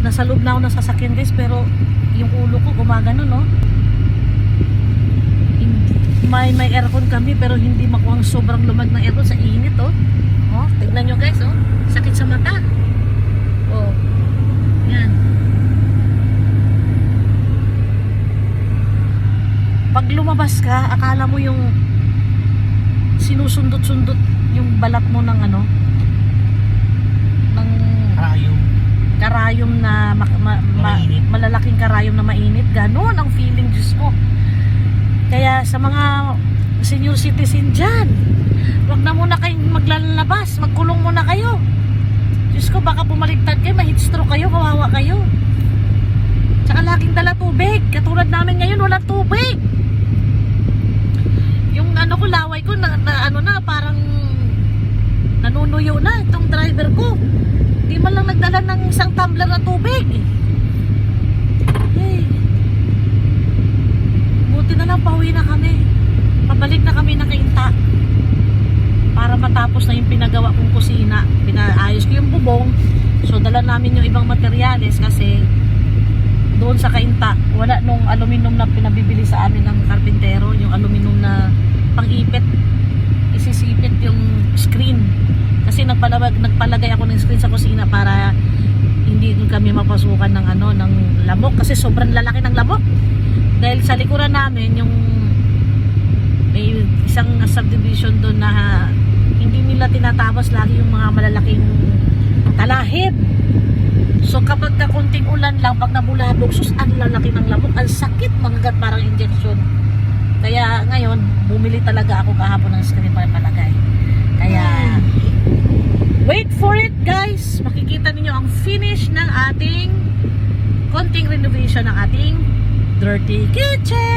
Nasa loob na ako ng sasakyan guys, pero yung ulo ko gumagano, no? May aircon kami pero hindi makuha ang sobrang lumag ng aircon sa init, oh. Oh, tignan nyo guys, oh. Sakit sa mata. Oh. Yan. Pag lumabas ka, akala mo yung sinusundot-sundot yung balat mo ng ano, ng karayom na malalaking karayom na mainit. Ganon ang feeling, Diyos ko. Kaya sa mga senior citizen dyan, wag na muna kayong maglalabas, magkulong muna kayo. Diyos ko, baka bumaligtad kayo, ma-heat stroke kayo, kawawa kayo. Tsaka laging dala tubig. Katulad namin ngayon, walang tubig. Yung ano ko, laway ko na ano na, parang nanunuyo na itong driver ko. Di man lang nagdala ng isang tumbler na tubig. Hey. Buti na lang pauwi na kami. Pabalik na kami na Cainta para matapos na yung pinagawa kong kusina. Pinaayos ko yung bubong. So dala namin yung ibang materyales kasi doon sa Cainta wala nung aluminum na pinabibili sa amin ng karpintero, yung aluminum na pang-ipit, isisipit yung screen kasi nagpalagay ako ng screen sa kusina para hindi kami mapasukan ng ano, ng lamok kasi sobrang lalaki ng lamok dahil sa likuran namin yung may isang subdivision doon na hindi nila tinatapos lagi yung mga malalaking talahib. So kapag kakunting ulan lang, pag nabulabog, sus, ang lalaki ng lamok, ang sakit, magagat parang injection. Kaya ngayon, bumili talaga ako kahapon ng screen para palagay. Kaya wait for it guys, makikita niyo ang finish ng ating konting renovation ng ating dirty kitchen.